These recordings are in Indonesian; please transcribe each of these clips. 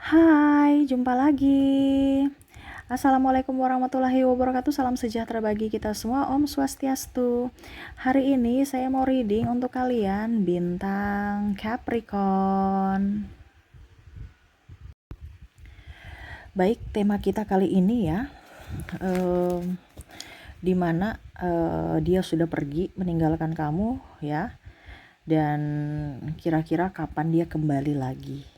Hai, jumpa lagi. Assalamualaikum warahmatullahi wabarakatuh. Salam sejahtera bagi kita semua. Om Swastiastu. Hari ini saya mau reading untuk kalian bintang Capricorn. Baik, tema kita kali ini ya, dimana dia sudah pergi meninggalkan kamu ya, dan kira-kira kapan dia kembali lagi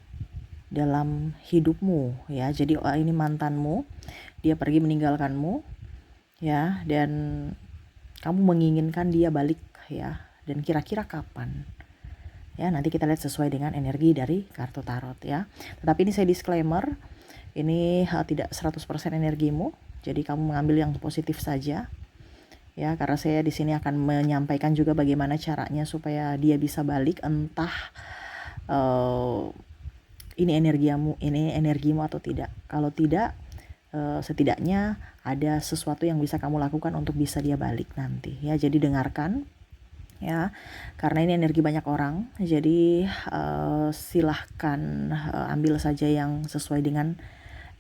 dalam hidupmu ya. Jadi ini mantanmu, dia pergi meninggalkanmu ya, dan kamu menginginkan dia balik ya, dan kira-kira kapan ya. Nanti kita lihat sesuai dengan energi dari kartu tarot ya. Tetapi ini saya disclaimer, ini tidak 100% energimu, jadi kamu mengambil yang positif saja ya, karena saya di sini akan menyampaikan juga bagaimana caranya supaya dia bisa balik, entah ini energimu atau tidak. Kalau tidak, setidaknya ada sesuatu yang bisa kamu lakukan untuk bisa dia balik nanti ya. Jadi dengarkan ya, karena ini energi banyak orang, jadi silahkan ambil saja yang sesuai dengan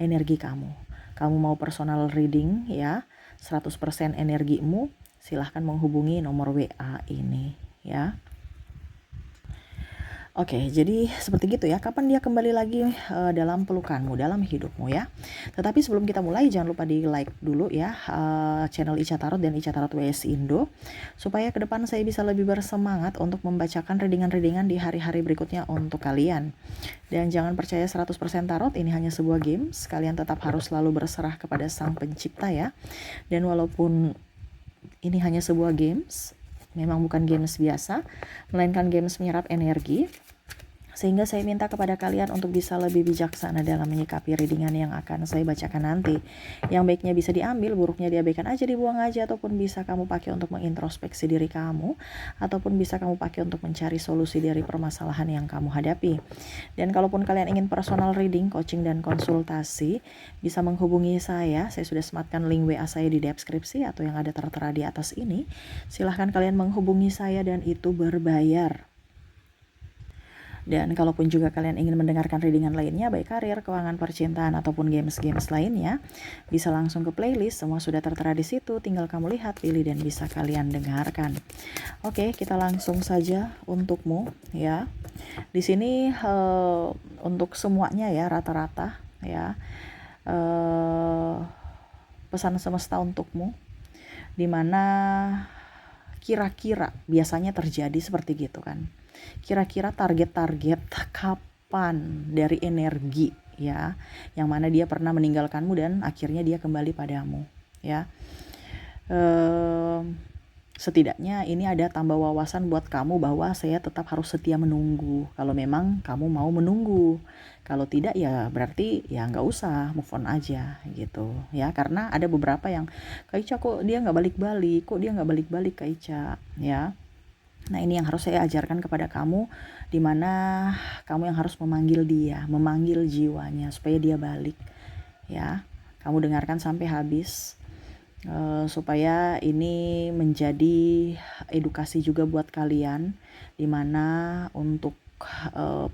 energi kamu. Kamu mau personal reading ya, 100% energimu, silahkan menghubungi nomor WA ini ya. Oke, jadi seperti gitu ya. Kapan dia kembali lagi dalam pelukanmu, dalam hidupmu ya. Tetapi sebelum kita mulai, jangan lupa di like dulu ya channel Ica Tarot dan Ica Tarot WS Indo, supaya ke depan saya bisa lebih bersemangat untuk membacakan readingan-readingan di hari-hari berikutnya untuk kalian. Dan jangan percaya 100% tarot, ini hanya sebuah games. Kalian tetap harus selalu berserah kepada Sang Pencipta ya. Dan walaupun ini hanya sebuah games, memang bukan games biasa, melainkan games menyerap energi, sehingga saya minta kepada kalian untuk bisa lebih bijaksana dalam menyikapi readingan yang akan saya bacakan nanti. Yang baiknya bisa diambil, buruknya diabaikan aja, dibuang aja, ataupun bisa kamu pakai untuk mengintrospeksi diri kamu, ataupun bisa kamu pakai untuk mencari solusi dari permasalahan yang kamu hadapi. Dan kalaupun kalian ingin personal reading, coaching, dan konsultasi, bisa menghubungi saya. Saya sudah sematkan link WA saya di deskripsi atau yang ada tertera di atas ini. Silahkan kalian menghubungi saya dan itu berbayar. Dan kalaupun juga kalian ingin mendengarkan readingan lainnya, baik karir, keuangan, percintaan, ataupun games-games lainnya, bisa langsung ke playlist, semua sudah tertera di situ, tinggal kamu lihat, pilih, dan bisa kalian dengarkan. Oke, kita langsung saja untukmu ya. Di sini untuk semuanya ya, rata-rata ya, pesan semesta untukmu, dimana kira-kira biasanya terjadi seperti gitu kan. Kira-kira target-target kapan dari energi ya, yang mana dia pernah meninggalkanmu dan akhirnya dia kembali padamu ya. Setidaknya ini ada tambah wawasan buat kamu bahwa saya tetap harus setia menunggu kalau memang kamu mau menunggu. Kalau tidak ya berarti ya nggak usah, move on aja gitu ya. Karena ada beberapa yang, Kak Ica kok dia nggak balik-balik Kak Ica ya. Nah ini yang harus saya ajarkan kepada kamu, dimana kamu yang harus memanggil dia, memanggil jiwanya supaya dia balik ya. Kamu dengarkan sampai habis supaya ini menjadi edukasi juga buat kalian, dimana untuk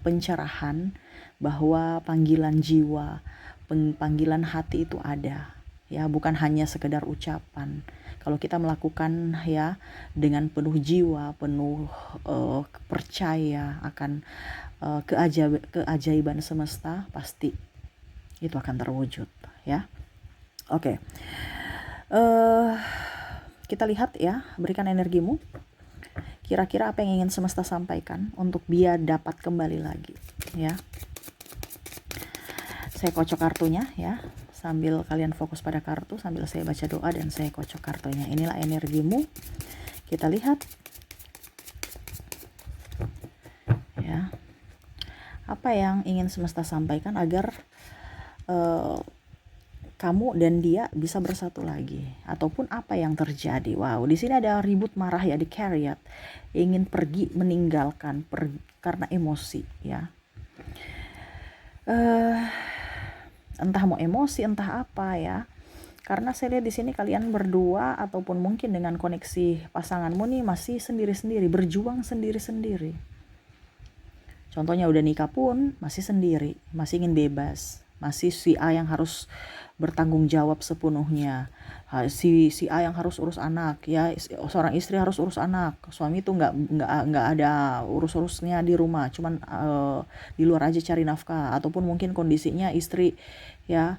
pencerahan bahwa panggilan jiwa, panggilan hati itu ada ya, bukan hanya sekedar ucapan. Kalau kita melakukan ya dengan penuh jiwa, penuh percaya akan keajaiban semesta, pasti itu akan terwujud ya. Oke. Kita lihat ya, berikan energimu. Kira-kira apa yang ingin semesta sampaikan untuk dia dapat kembali lagi ya. Saya kocok kartunya ya, sambil kalian fokus pada kartu, sambil saya baca doa dan saya kocok kartunya. Inilah energimu. Kita lihat ya, apa yang ingin semesta sampaikan agar kamu dan dia bisa bersatu lagi, ataupun apa yang terjadi. Wow, di sini ada ribut marah ya, di Chariot, ingin pergi meninggalkan karena emosi ya. Entah mau emosi, entah apa ya. Karena saya lihat di sini kalian berdua ataupun mungkin dengan koneksi pasanganmu nih masih sendiri-sendiri, berjuang sendiri-sendiri. Contohnya udah nikah pun masih sendiri, masih ingin bebas, masih si A yang harus bertanggung jawab sepenuhnya. Si A yang harus urus anak, ya seorang istri harus urus anak, suami itu nggak ada urus-urusnya di rumah, cuman di luar aja cari nafkah. Ataupun mungkin kondisinya istri ya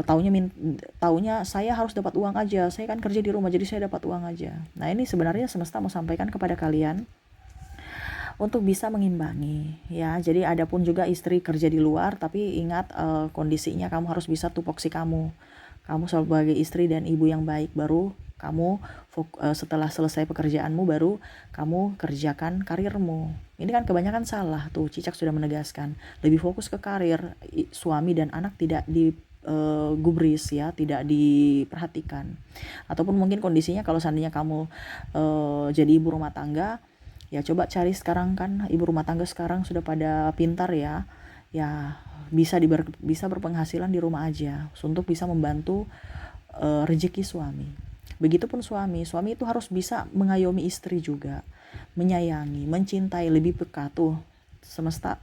taunya saya harus dapat uang aja, saya kan kerja di rumah jadi saya dapat uang aja. Nah ini sebenarnya semesta mau sampaikan kepada kalian untuk bisa mengimbangi ya. Jadi ada pun juga istri kerja di luar, tapi ingat kondisinya kamu harus bisa tupoksi kamu sebagai istri dan ibu yang baik, baru kamu setelah selesai pekerjaanmu baru kamu kerjakan karirmu. Ini kan kebanyakan salah tuh, Cicak sudah menegaskan, lebih fokus ke karir, suami dan anak tidak di gubris ya, tidak diperhatikan. Ataupun mungkin kondisinya kalau seandainya kamu jadi ibu rumah tangga, ya coba cari sekarang, kan ibu rumah tangga sekarang sudah pada pintar ya bisa berpenghasilan di rumah aja untuk bisa membantu rezeki suami. Begitupun suami itu harus bisa mengayomi istri juga, menyayangi, mencintai, lebih peka tuh. Semesta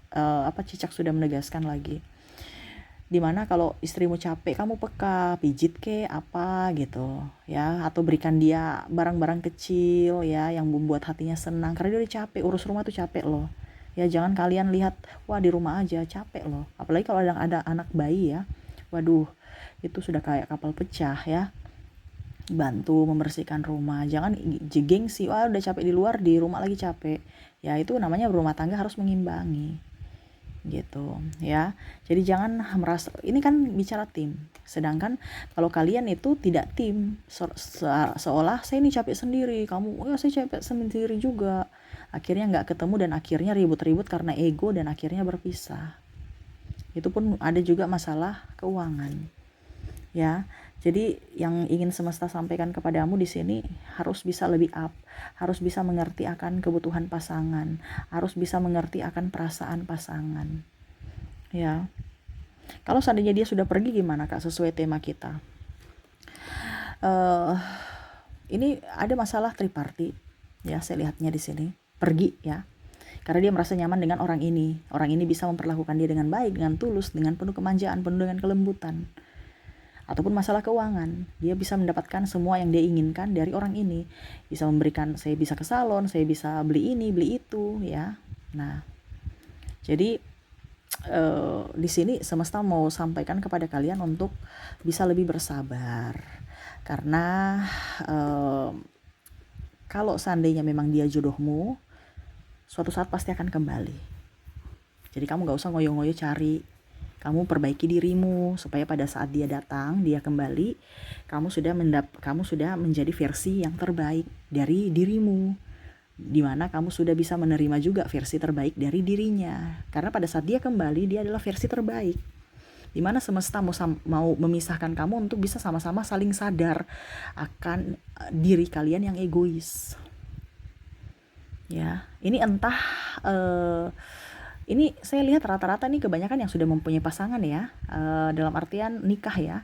Cicak sudah menegaskan lagi, dimana kalau istrimu capek kamu peka, pijit ke apa gitu ya, atau berikan dia barang-barang kecil ya yang membuat hatinya senang, karena dia udah capek, urus rumah tuh capek loh ya. Jangan kalian lihat wah di rumah aja capek loh, apalagi kalau ada anak bayi ya, waduh itu sudah kayak kapal pecah ya. Bantu membersihkan rumah, jangan gengsi wah udah capek di luar, di rumah lagi capek ya. Itu namanya berumah tangga harus mengimbangi gitu ya. Jadi jangan merasa ini kan bicara tim, sedangkan kalau kalian itu tidak tim, seolah saya ini capek sendiri, kamu saya capek sendiri juga, akhirnya nggak ketemu dan akhirnya ribut-ribut karena ego dan akhirnya berpisah. Itu pun ada juga masalah keuangan ya. Jadi yang ingin semesta sampaikan kepadamu di sini, harus bisa lebih up, harus bisa mengerti akan kebutuhan pasangan, harus bisa mengerti akan perasaan pasangan. Ya. Kalau seandainya dia sudah pergi gimana Kak, sesuai tema kita? Ini ada masalah tripartit ya, saya lihatnya di sini. Pergi ya. Karena dia merasa nyaman dengan orang ini. Orang ini bisa memperlakukan dia dengan baik, dengan tulus, dengan penuh kemanjaan, penuh dengan kelembutan. Ataupun masalah keuangan, dia bisa mendapatkan semua yang dia inginkan dari orang ini, bisa memberikan, saya bisa ke salon, saya bisa beli ini beli itu ya. Nah jadi di sini semesta mau sampaikan kepada kalian untuk bisa lebih bersabar, karena kalau seandainya memang dia jodohmu, suatu saat pasti akan kembali. Jadi kamu gak usah ngoyo-ngoyo cari, kamu perbaiki dirimu supaya pada saat dia datang, dia kembali, kamu sudah menjadi versi yang terbaik dari dirimu, dimana kamu sudah bisa menerima juga versi terbaik dari dirinya. Karena pada saat dia kembali, dia adalah versi terbaik, dimana semesta mau memisahkan kamu untuk bisa sama-sama saling sadar akan diri kalian yang egois ya. Ini entah ini saya lihat rata-rata nih kebanyakan yang sudah mempunyai pasangan ya, dalam artian nikah ya,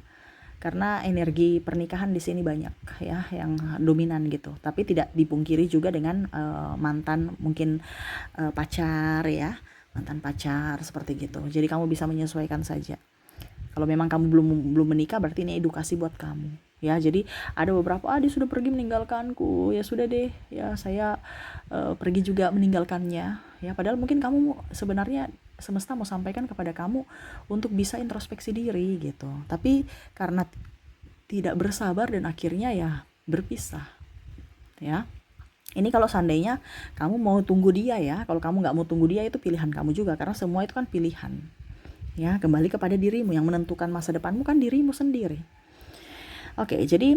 karena energi pernikahan di sini banyak ya yang dominan gitu. Tapi tidak dipungkiri juga dengan mantan mungkin pacar ya, mantan pacar seperti gitu. Jadi kamu bisa menyesuaikan saja. Kalau memang kamu belum menikah, berarti ini edukasi buat kamu ya. Jadi ada beberapa dia sudah pergi meninggalkanku, ya sudah deh ya, saya pergi juga meninggalkannya ya. Padahal mungkin kamu sebenarnya semesta mau sampaikan kepada kamu untuk bisa introspeksi diri gitu, tapi karena tidak bersabar dan akhirnya ya berpisah ya. Ini kalau seandainya kamu mau tunggu dia ya, kalau kamu nggak mau tunggu dia itu pilihan kamu juga, karena semua itu kan pilihan ya. Kembali kepada dirimu, yang menentukan masa depanmu kan dirimu sendiri. Oke, jadi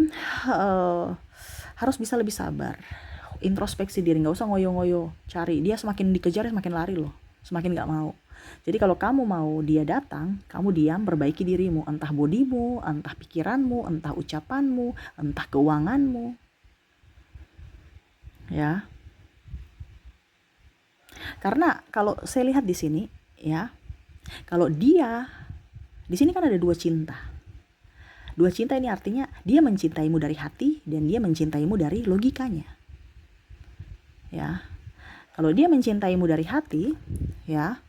harus bisa lebih sabar, introspeksi diri, nggak usah ngoyo-ngoyo cari. Dia semakin dikejar semakin lari loh, semakin nggak mau. Jadi kalau kamu mau dia datang, kamu diam, perbaiki dirimu, entah bodimu, entah pikiranmu, entah ucapanmu, entah keuanganmu ya. Karena kalau saya lihat di sini ya, kalau dia di sini kan ada dua cinta. Dua cinta ini artinya dia mencintaimu dari hati dan dia mencintaimu dari logikanya. Ya. Kalau dia mencintaimu dari hati, ya,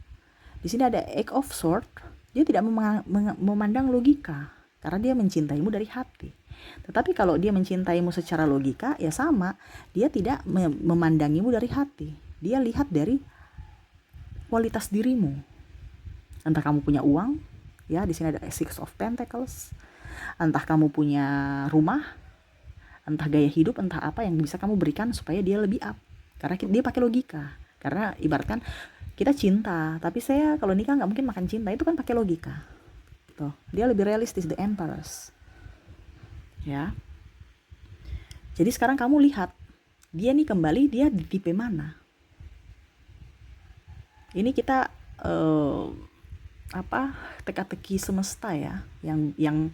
di sini ada Eight of Swords, dia tidak memandang logika karena dia mencintaimu dari hati. Tetapi kalau dia mencintaimu secara logika, ya sama, dia tidak memandangimu dari hati. Dia lihat dari kualitas dirimu. Entah kamu punya uang, ya, di sini ada Six of Pentacles. Entah kamu punya rumah, entah gaya hidup, entah apa yang bisa kamu berikan supaya dia lebih up. Karena dia pakai logika. Karena ibaratkan kita cinta, tapi saya kalau nikah nggak mungkin makan cinta, itu kan pakai logika. Tuh, dia lebih realistis, the Empress. Ya. Jadi sekarang kamu lihat, dia nih kembali, dia di tipe mana? Ini kita teka-teki semesta ya, yang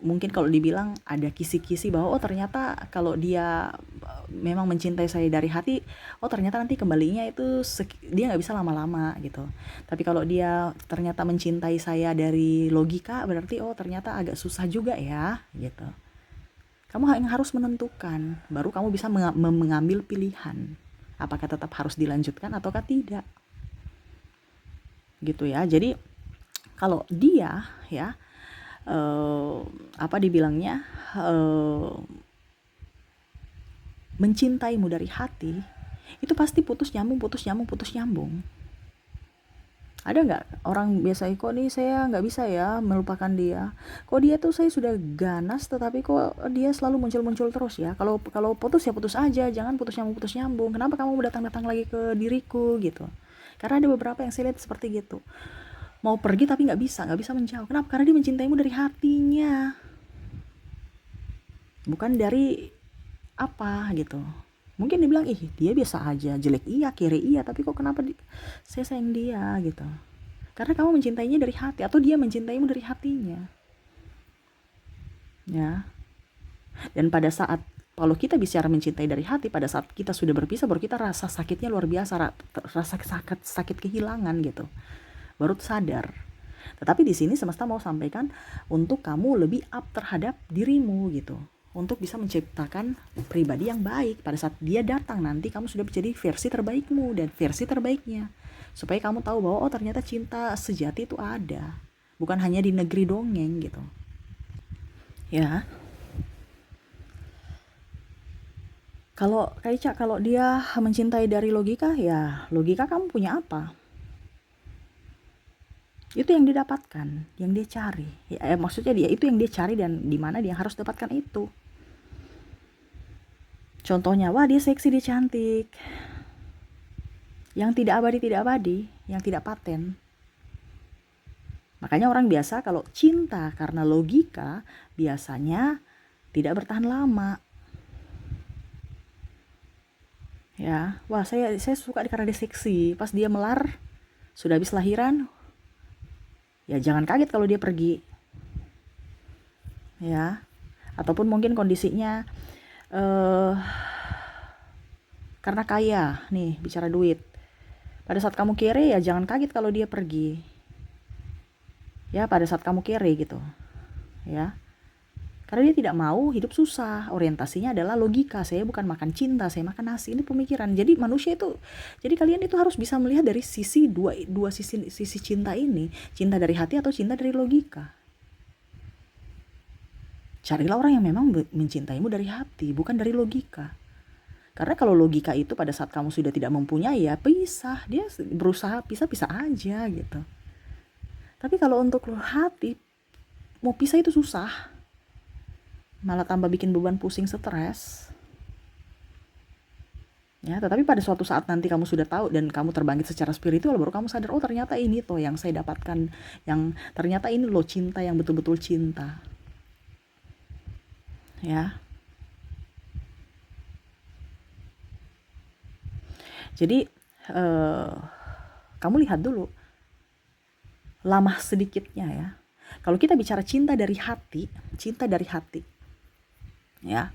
mungkin kalau dibilang ada kisi-kisi bahwa ternyata kalau dia memang mencintai saya dari hati, ternyata nanti kembalinya itu dia nggak bisa lama-lama gitu. Tapi kalau dia ternyata mencintai saya dari logika, berarti ternyata agak susah juga ya gitu. Kamu harus menentukan, baru kamu bisa mengambil pilihan apakah tetap harus dilanjutkan ataukah tidak gitu ya. Jadi kalau dia ya dibilangnya mencintaimu dari hati, itu pasti putus nyambung. Ada nggak orang biasa, kok nih saya nggak bisa ya melupakan dia, kok dia tuh saya sudah ganas tetapi kok dia selalu muncul terus ya, kalau putus ya putus aja, jangan putus nyambung, kenapa kamu datang lagi ke diriku gitu. Karena ada beberapa yang saya lihat seperti gitu, mau pergi tapi nggak bisa menjauh. Kenapa? Karena dia mencintaimu dari hatinya, bukan dari apa gitu. Mungkin dibilang dia biasa aja, jelek iya, kiri iya, tapi kok kenapa saya sayang dia gitu. Karena kamu mencintainya dari hati, atau dia mencintaimu dari hatinya ya. Dan pada saat kalau kita bicara mencintai dari hati, pada saat kita sudah berpisah, baru kita rasa sakitnya luar biasa, rasa sakit kehilangan gitu, baru sadar. Tetapi di sini semesta mau sampaikan untuk kamu lebih up terhadap dirimu gitu, untuk bisa menciptakan pribadi yang baik. Pada saat dia datang nanti, kamu sudah menjadi versi terbaikmu dan versi terbaiknya, supaya kamu tahu bahwa ternyata cinta sejati itu ada, bukan hanya di negeri dongeng gitu ya. Kalau Kaica, kalau dia mencintai dari logika, ya logika kamu punya apa? Itu yang didapatkan, yang dia cari. Maksudnya dia itu yang dia cari, dan di mana dia harus dapatkan itu. Contohnya, wah dia seksi, dia cantik. Yang tidak abadi, yang tidak paten. Makanya orang biasa kalau cinta karena logika, biasanya tidak bertahan lama. Ya, wah saya suka karena dia seksi. Pas dia melar, sudah habis lahiran, ya jangan kaget kalau dia pergi. Ya, ataupun mungkin kondisinya karena kaya, nih bicara duit. Pada saat kamu kere, ya jangan kaget kalau dia pergi. Ya, pada saat kamu kere gitu. Ya. Karena dia tidak mau hidup susah. Orientasinya adalah logika. Saya bukan makan cinta, saya makan nasi. Ini pemikiran. Jadi manusia itu, jadi kalian itu harus bisa melihat dari sisi dua sisi cinta ini. Cinta dari hati atau cinta dari logika. Carilah orang yang memang mencintaimu dari hati, bukan dari logika. Karena kalau logika itu pada saat kamu sudah tidak mempunyai, ya pisah. Dia berusaha pisah aja gitu. Tapi kalau untuk hati, mau pisah itu susah. Malah tambah bikin beban, pusing, stres. Ya, tetapi pada suatu saat nanti kamu sudah tahu dan kamu terbangkit secara spiritual, baru kamu sadar, ternyata ini tuh yang saya dapatkan, yang ternyata ini loh cinta yang betul-betul cinta. Ya. Jadi kamu lihat dulu lama sedikitnya ya. Kalau kita bicara cinta dari hati, ya,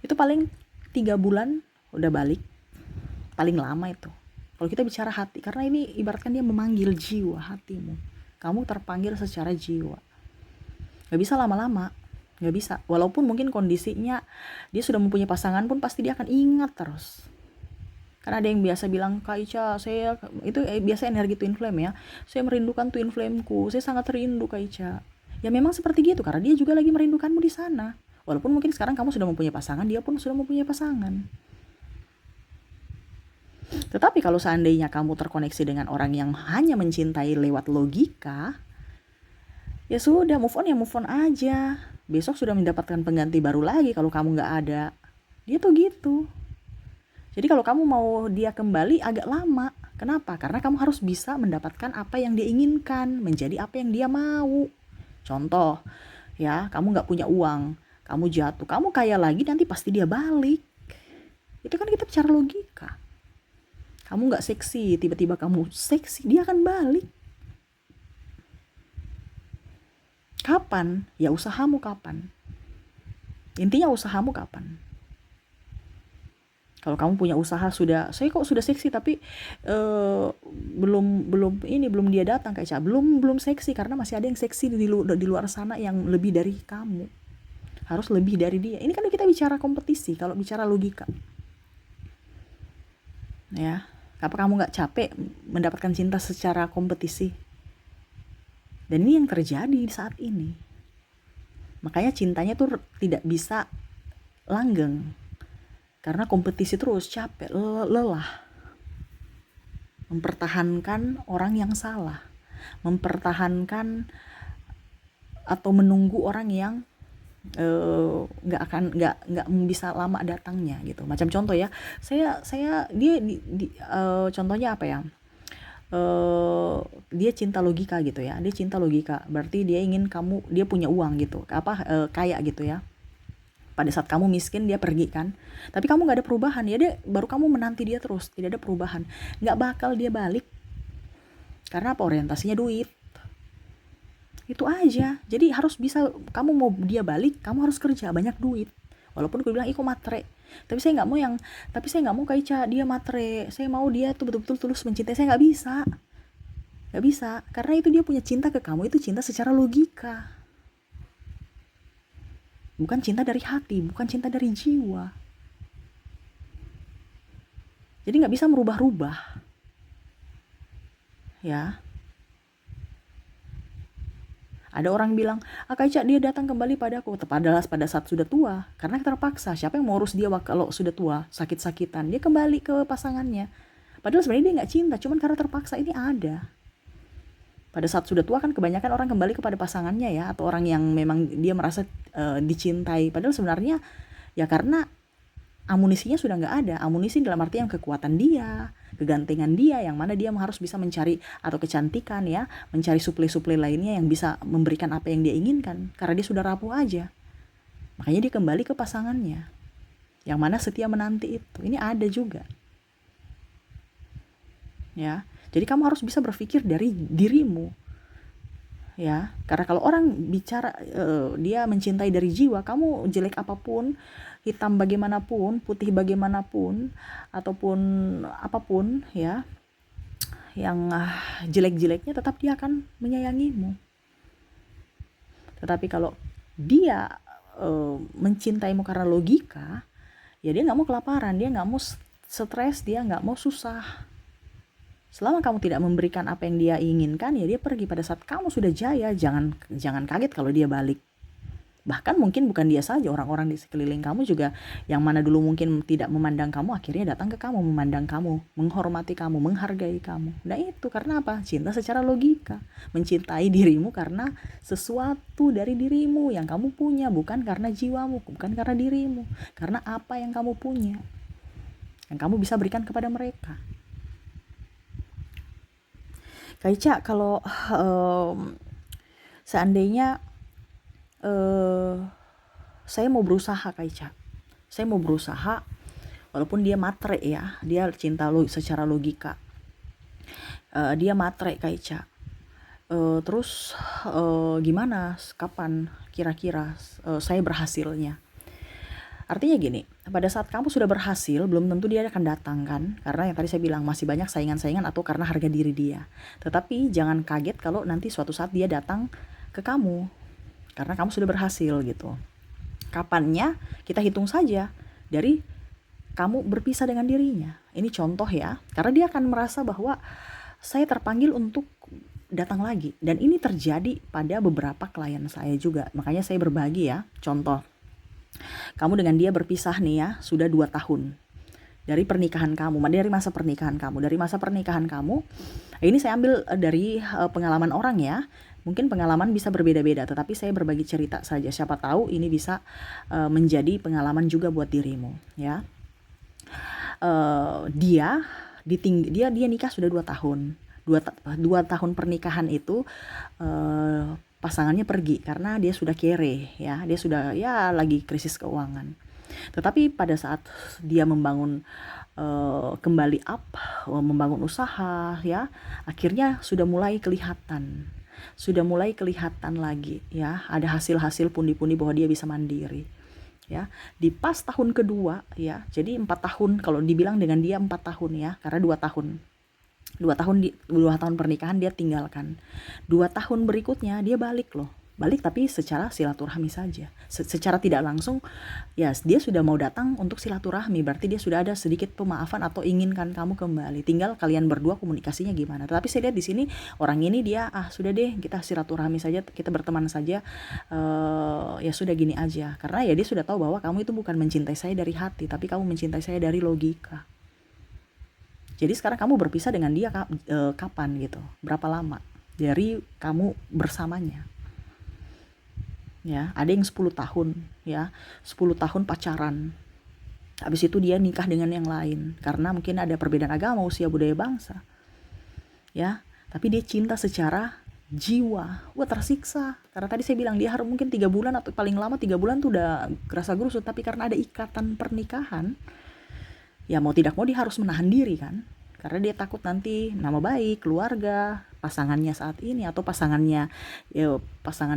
itu paling 3 bulan udah balik, paling lama itu. Kalau kita bicara hati, karena ini ibaratkan dia memanggil jiwa hatimu. Kamu terpanggil secara jiwa. Gak bisa lama-lama, gak bisa. Walaupun mungkin kondisinya dia sudah mempunyai pasangan pun, pasti dia akan ingat terus. Kan ada yang biasa bilang, Kak Ica, saya itu biasa energi twin flame ya. Saya merindukan twin flameku. Saya sangat rindu Kak Ica. Ya memang seperti gitu karena dia juga lagi merindukanmu di sana. Walaupun mungkin sekarang kamu sudah mempunyai pasangan, dia pun sudah mempunyai pasangan. Tetapi kalau seandainya kamu terkoneksi dengan orang yang hanya mencintai lewat logika, ya sudah, move on ya move on aja. Besok sudah mendapatkan pengganti baru lagi kalau kamu nggak ada. Dia tuh gitu. Jadi kalau kamu mau dia kembali agak lama. Kenapa? Karena kamu harus bisa mendapatkan apa yang dia inginkan, menjadi apa yang dia mau. Contoh, ya, kamu nggak punya uang, kamu jatuh, kamu kaya lagi, nanti pasti dia balik. Itu kan kita bicara logika. Kamu nggak seksi, tiba-tiba kamu seksi, dia akan balik. Kapan? Ya usahamu kapan. Intinya usahamu kapan. Kalau kamu punya usaha saya kok sudah seksi tapi belum dia datang Kak Ica. Belum seksi karena masih ada yang seksi di luar sana yang lebih dari kamu. Harus lebih dari dia. Ini kan kita bicara kompetisi, kalau bicara logika. Ya, apa kamu nggak capek mendapatkan cinta secara kompetisi? Dan ini yang terjadi saat ini. Makanya cintanya tuh tidak bisa langgeng. Karena kompetisi terus, capek, lelah. Mempertahankan orang yang salah. Mempertahankan atau menunggu orang yang nggak bisa lama datangnya gitu. Macam contoh ya, contohnya apa ya? Dia cinta logika gitu ya. Dia cinta logika, berarti dia ingin dia punya uang gitu. Kaya gitu ya. Pada saat kamu miskin dia pergi kan, tapi kamu nggak ada perubahan ya, dia baru kamu menanti dia terus, tidak ada perubahan, nggak bakal dia balik. Karena apa? Orientasinya duit. Itu aja. Jadi harus bisa, kamu mau dia balik, kamu harus kerja banyak duit. Walaupun gue bilang iko matre, tapi saya nggak mau kayak dia matre. Saya mau dia tuh betul-betul tulus mencintai. Saya nggak bisa karena itu dia punya cinta ke kamu, itu cinta secara logika. Bukan cinta dari hati, bukan cinta dari jiwa. Jadi nggak bisa merubah-rubah. Ya. Ada orang bilang, Kak Ica dia datang kembali padaku. Padahal pada saat sudah tua. Karena terpaksa. Siapa yang mau urus dia kalau sudah tua, sakit-sakitan? Dia kembali ke pasangannya. Padahal sebenarnya dia nggak cinta, cuman karena terpaksa. Ini ada. Pada saat sudah tua kan kebanyakan orang kembali kepada pasangannya ya, atau orang yang memang dia merasa dicintai. Padahal sebenarnya ya karena amunisinya sudah nggak ada. Amunisi dalam artian kekuatan dia, kegantengan dia, yang mana dia harus bisa mencari, atau kecantikan ya, mencari suplai-suplai lainnya yang bisa memberikan apa yang dia inginkan. Karena dia sudah rapuh aja. Makanya dia kembali ke pasangannya, yang mana setia menanti itu. Ini ada juga. Ya. Jadi kamu harus bisa berpikir dari dirimu, ya. Karena kalau orang bicara dia mencintai dari jiwa, kamu jelek apapun, hitam bagaimanapun, putih bagaimanapun, ataupun apapun, ya, yang jelek-jeleknya, tetap dia akan menyayangimu. Tetapi kalau dia mencintaimu karena logika, ya dia nggak mau kelaparan, dia nggak mau stres, dia nggak mau susah. Selama kamu tidak memberikan apa yang dia inginkan, ya dia pergi. Pada saat kamu sudah jaya, jangan kaget kalau dia balik. Bahkan mungkin bukan dia saja, orang-orang di sekeliling kamu juga yang mana dulu mungkin tidak memandang kamu, akhirnya datang ke kamu, memandang kamu, menghormati kamu, menghargai kamu. Nah itu karena apa? Cinta secara logika. Mencintai dirimu karena sesuatu dari dirimu yang kamu punya, bukan karena jiwamu, bukan karena dirimu, karena apa yang kamu punya, yang kamu bisa berikan kepada mereka. Kak Ica, kalau seandainya saya mau berusaha Kak Ica, saya mau berusaha walaupun dia matre ya, dia cinta secara logika, dia matre Kak Ica, terus gimana, kapan kira-kira saya berhasilnya? Artinya gini, pada saat kamu sudah berhasil, belum tentu dia akan datang kan, karena yang tadi saya bilang masih banyak saingan-saingan atau karena harga diri dia. Tetapi jangan kaget kalau nanti suatu saat dia datang ke kamu, karena kamu sudah berhasil gitu. Kapannya kita hitung saja dari kamu berpisah dengan dirinya. Ini contoh ya, karena dia akan merasa bahwa saya terpanggil untuk datang lagi. Dan ini terjadi pada beberapa klien saya juga. Makanya saya berbagi ya. Contoh, kamu dengan dia berpisah nih ya, sudah 2 tahun. Dari pernikahan kamu, dari masa pernikahan kamu. Dari masa pernikahan kamu, ini saya ambil dari pengalaman orang ya. Mungkin pengalaman bisa berbeda-beda, tetapi saya berbagi cerita saja. Siapa tahu ini bisa menjadi pengalaman juga buat dirimu ya. Dia nikah sudah 2 tahun. 2 tahun pernikahan itu pasangannya pergi karena dia sudah kere ya, dia sudah ya lagi krisis keuangan. Tetapi pada saat dia membangun kembali membangun usaha ya, akhirnya sudah mulai kelihatan lagi ya, ada hasil-hasil pundi-pundi bahwa dia bisa mandiri ya. Di pas tahun kedua ya, jadi 4 tahun kalau dibilang dengan dia 4 tahun ya, karena 2 tahun 2 tahun pernikahan dia tinggalkan. 2 tahun berikutnya dia balik tapi secara silaturahmi saja, secara tidak langsung ya. Dia sudah mau datang untuk silaturahmi, berarti dia sudah ada sedikit pemaafan atau inginkan kamu kembali, tinggal kalian berdua komunikasinya gimana. Tapi saya lihat di sini orang ini dia sudah deh, kita silaturahmi saja, kita berteman saja, ya sudah gini aja, karena ya dia sudah tahu bahwa kamu itu bukan mencintai saya dari hati, tapi kamu mencintai saya dari logika. Jadi sekarang kamu berpisah dengan dia kapan gitu, berapa lama dari kamu bersamanya ya. Ada yang 10 tahun ya, 10 tahun pacaran, habis itu dia nikah dengan yang lain karena mungkin ada perbedaan agama, usia, budaya, bangsa ya. Tapi dia cinta secara jiwa, tersiksa karena tadi saya bilang dia harus mungkin 3 bulan atau paling lama 3 bulan tuh udah kerasa gerusut, tapi karena ada ikatan pernikahan ya, mau tidak mau dia harus menahan diri kan, karena dia takut nanti nama baik keluarga pasangannya saat ini, atau pasangan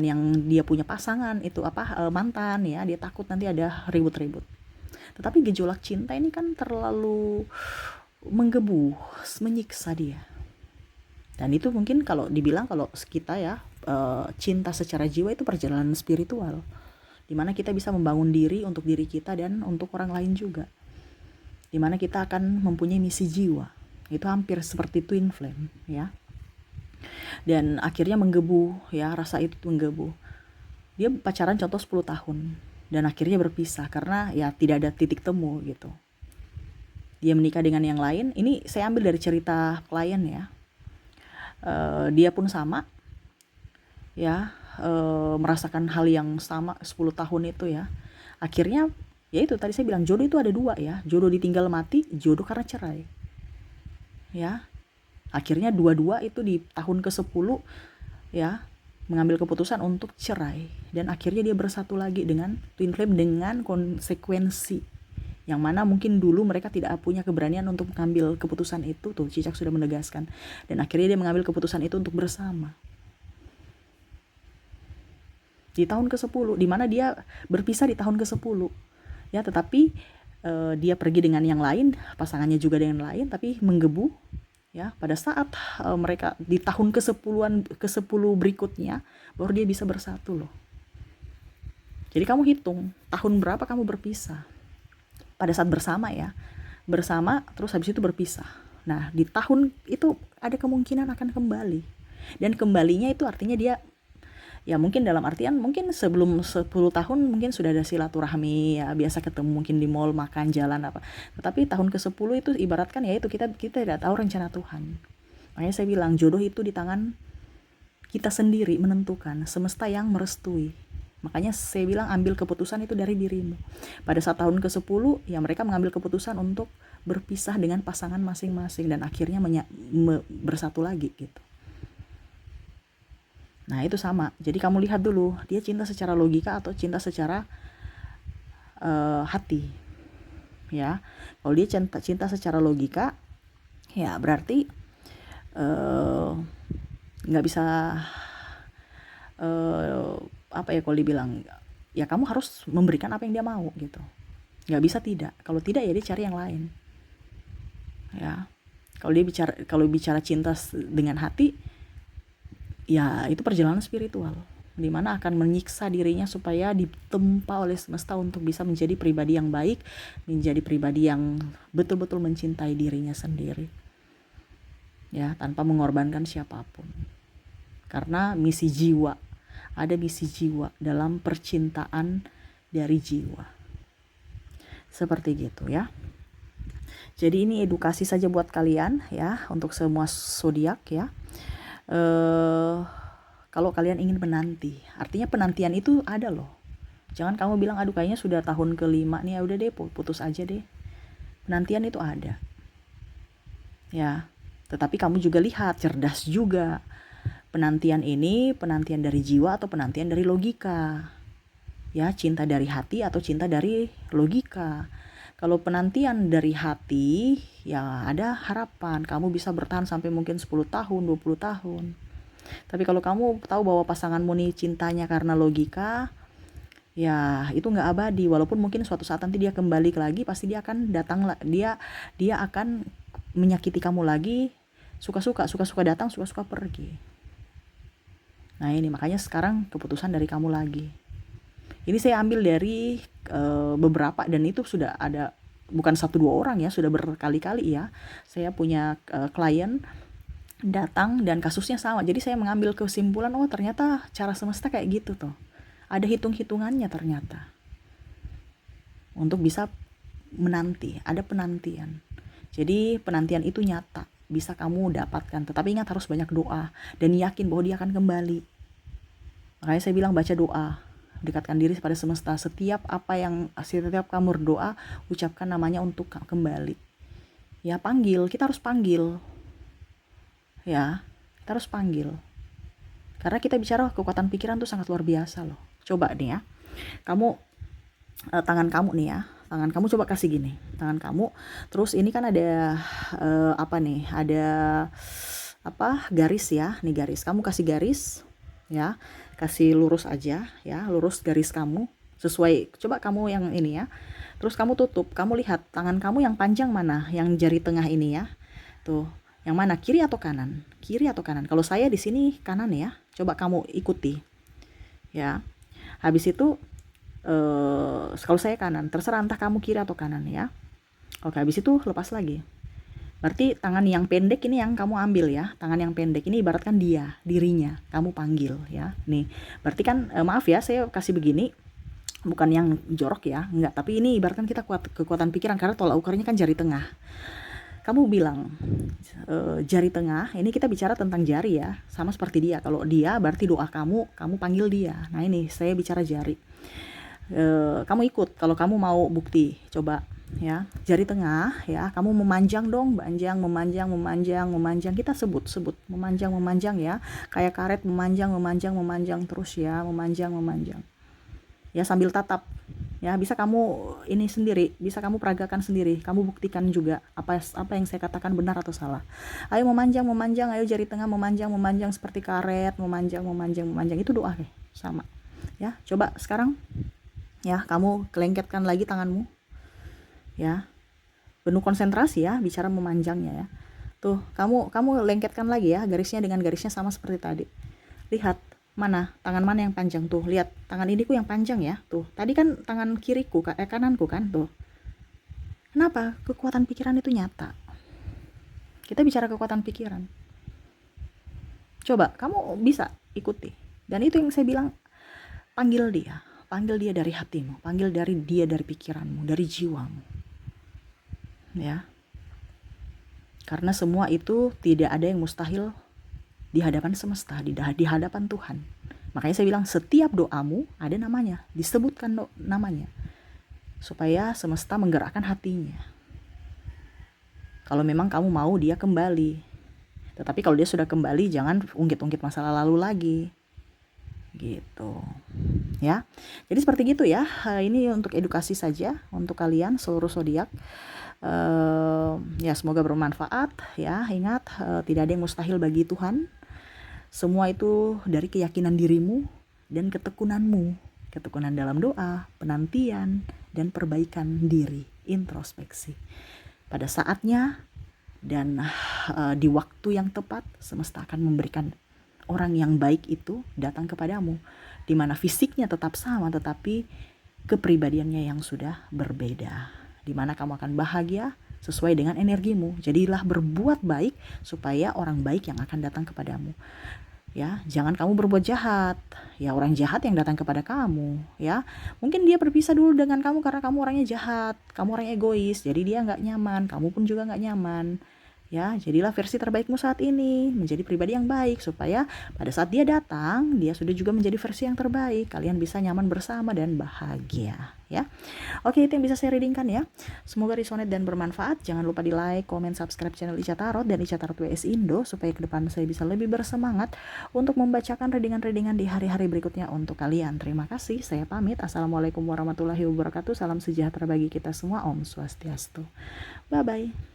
yang dia punya pasangan itu mantan ya, dia takut nanti ada ribut-ribut. Tetapi gejolak cinta ini kan terlalu menggebu, menyiksa dia. Dan itu mungkin kalau dibilang, kalau kita ya, cinta secara jiwa itu perjalanan spiritual, dimana kita bisa membangun diri untuk diri kita dan untuk orang lain juga, dimana kita akan mempunyai misi jiwa. Itu hampir seperti twin flame ya. Dan akhirnya menggebu ya, rasa itu menggebu. Dia pacaran contoh 10 tahun dan akhirnya berpisah karena ya tidak ada titik temu gitu. Dia menikah dengan yang lain. Ini saya ambil dari cerita klien ya. Dia pun sama ya, merasakan hal yang sama 10 tahun itu ya. Akhirnya ya itu tadi saya bilang, jodoh itu ada 2 ya, jodoh ditinggal mati, jodoh karena cerai ya. Akhirnya dua-dua itu di tahun ke-10 ya mengambil keputusan untuk cerai, dan akhirnya dia bersatu lagi dengan twin flame dengan konsekuensi yang mana mungkin dulu mereka tidak punya keberanian untuk mengambil keputusan itu. Tuh Cicak sudah menegaskan, dan akhirnya dia mengambil keputusan itu untuk bersama di tahun ke-10, di mana dia berpisah di tahun ke-10 ya. Tetapi dia pergi dengan yang lain, pasangannya juga dengan lain, tapi menggebu ya. Pada saat mereka di tahun ke-10 berikutnya baru dia bisa bersatu loh. Jadi kamu hitung tahun berapa kamu berpisah pada saat bersama ya, bersama terus habis itu berpisah. Nah di tahun itu ada kemungkinan akan kembali, dan kembalinya itu artinya dia ya mungkin dalam artian mungkin sebelum 10 tahun mungkin sudah ada silaturahmi ya, biasa ketemu mungkin di mall, makan, jalan apa. Tetapi tahun ke-10 itu ibaratkan ya itu kita tidak tahu rencana Tuhan. Makanya saya bilang jodoh itu di tangan kita sendiri menentukan, semesta yang merestui. Makanya saya bilang ambil keputusan itu dari dirimu. Pada saat tahun ke-10 ya mereka mengambil keputusan untuk berpisah dengan pasangan masing-masing dan akhirnya bersatu lagi gitu. Nah itu sama, jadi kamu lihat dulu dia cinta secara logika atau cinta secara hati ya. Kalau dia cinta secara logika ya berarti nggak bisa kalau dibilang ya kamu harus memberikan apa yang dia mau gitu, nggak bisa tidak. Kalau tidak ya dia cari yang lain ya. Kalau bicara cinta dengan hati ya itu perjalanan spiritual di mana akan menyiksa dirinya supaya ditempa oleh semesta untuk bisa menjadi pribadi yang baik, menjadi pribadi yang betul-betul mencintai dirinya sendiri. Ya, tanpa mengorbankan siapapun. Karena misi jiwa, ada misi jiwa dalam percintaan dari jiwa. Seperti gitu ya. Jadi ini edukasi saja buat kalian ya, untuk semua zodiak ya. Kalau kalian ingin menanti, artinya penantian itu ada loh. Jangan kamu bilang aduh kayaknya sudah tahun ke-5 nih, ya udah deh putus aja deh. Penantian itu ada. Ya. Tetapi kamu juga lihat, cerdas juga. Penantian ini penantian dari jiwa atau penantian dari logika. Ya, cinta dari hati atau cinta dari logika. Kalau penantian dari hati, ya ada harapan kamu bisa bertahan sampai mungkin 10 tahun, 20 tahun. Tapi kalau kamu tahu bahwa pasanganmu nih cintanya karena logika, ya itu nggak abadi. Walaupun mungkin suatu saat nanti dia kembali lagi, pasti dia akan datang, dia akan menyakiti kamu lagi, suka-suka datang, suka-suka pergi. Nah ini makanya sekarang keputusan dari kamu lagi. Ini saya ambil dari beberapa, dan itu sudah ada bukan 1-2 orang ya, sudah berkali-kali ya. Saya punya klien datang dan kasusnya sama. Jadi saya mengambil kesimpulan, oh ternyata cara semesta kayak gitu tuh. Ada hitung-hitungannya ternyata. Untuk bisa menanti, ada penantian. Jadi penantian itu nyata, bisa kamu dapatkan. Tetapi ingat harus banyak doa dan yakin bahwa dia akan kembali. Makanya saya bilang baca doa. Dekatkan diri pada semesta. Setiap kamu berdoa, ucapkan namanya untuk kembali. Ya panggil, kita harus panggil. Ya, kita harus panggil. Karena kita bicara kekuatan pikiran tuh sangat luar biasa loh. Coba nih ya, kamu tangan kamu nih ya, tangan kamu coba kasih gini, tangan kamu. Terus ini kan ada ada garis ya, nih garis. Kamu kasih garis ya. Kasih lurus aja ya, lurus garis kamu sesuai, coba kamu yang ini ya. Terus kamu tutup, kamu lihat tangan kamu yang panjang mana, yang jari tengah ini ya. Tuh, yang mana, kiri atau kanan? Kiri atau kanan? Kalau saya di sini kanan ya. Coba kamu ikuti. Ya. Habis itu kalau saya kanan, terserah entah kamu kiri atau kanan ya. Oke, habis itu lepas lagi. Berarti tangan yang pendek ini yang kamu ambil ya. Tangan yang pendek ini ibaratkan dirinya. Kamu panggil ya. Nih, berarti kan maaf ya saya kasih begini. Bukan yang jorok ya, enggak. Tapi ini ibaratkan kita kekuatan pikiran karena tolak ukurnya kan jari tengah. Kamu bilang jari tengah, ini kita bicara tentang jari ya. Sama seperti dia. Kalau dia berarti doa kamu panggil dia. Nah ini saya bicara jari. Kamu ikut kalau kamu mau bukti. Coba ya, jari tengah ya, kamu memanjang dong, memanjang, kita sebut memanjang ya, kayak karet memanjang terus ya, memanjang ya, sambil tatap ya. Bisa kamu ini sendiri, bisa kamu peragakan sendiri, kamu buktikan juga apa yang saya katakan benar atau salah. Ayo memanjang, ayo jari tengah memanjang seperti karet, memanjang, itu doa sama ya. Coba sekarang ya, kamu kelengketkan lagi tanganmu ya, penuh konsentrasi ya, bicara memanjangnya ya. Tuh, kamu lengketkan lagi ya, garisnya dengan garisnya sama seperti tadi. Lihat mana, tangan mana yang panjang tuh. Lihat, tangan iniku yang panjang ya. Tuh, tadi kan tangan kiriku, kananku kan tuh. Kenapa? Kekuatan pikiran itu nyata. Kita bicara kekuatan pikiran. Coba kamu bisa ikuti. Dan itu yang saya bilang, panggil dia dari hatimu, panggil dia dari pikiranmu, dari jiwamu. Ya. Karena semua itu tidak ada yang mustahil di hadapan semesta, di hadapan Tuhan. Makanya saya bilang setiap doamu ada namanya, disebutkan namanya. Supaya semesta menggerakkan hatinya. Kalau memang kamu mau dia kembali. Tetapi kalau dia sudah kembali, jangan ungkit-ungkit masa lalu lagi. Gitu. Ya. Jadi seperti gitu ya. Ini untuk edukasi saja untuk kalian seluruh zodiak. Ya semoga bermanfaat ya. Ingat, tidak ada yang mustahil bagi Tuhan. Semua itu dari keyakinan dirimu dan ketekunanmu, ketekunan dalam doa, penantian, dan perbaikan diri, introspeksi. Pada saatnya dan di waktu yang tepat, semesta akan memberikan orang yang baik itu datang kepadamu, di mana fisiknya tetap sama tetapi kepribadiannya yang sudah berbeda, di mana kamu akan bahagia sesuai dengan energimu. Jadilah berbuat baik supaya orang baik yang akan datang kepadamu. Ya, jangan kamu berbuat jahat. Ya, orang jahat yang datang kepada kamu, ya. Mungkin dia berpisah dulu dengan kamu karena kamu orangnya jahat, kamu orangnya egois, jadi dia nggak nyaman, kamu pun juga nggak nyaman. Ya, jadilah versi terbaikmu saat ini, menjadi pribadi yang baik supaya pada saat dia datang, dia sudah juga menjadi versi yang terbaik. Kalian bisa nyaman bersama dan bahagia, ya. Oke, itu yang bisa saya readingkan ya. Semoga resonate dan bermanfaat. Jangan lupa di like, comment, subscribe channel Ica Tarot dan Ica Tarot WS Indo supaya ke depan saya bisa lebih bersemangat untuk membacakan readingan-readingan di hari-hari berikutnya untuk kalian. Terima kasih. Saya pamit. Assalamualaikum warahmatullahi wabarakatuh. Salam sejahtera bagi kita semua. Om Swastiastu. Bye bye.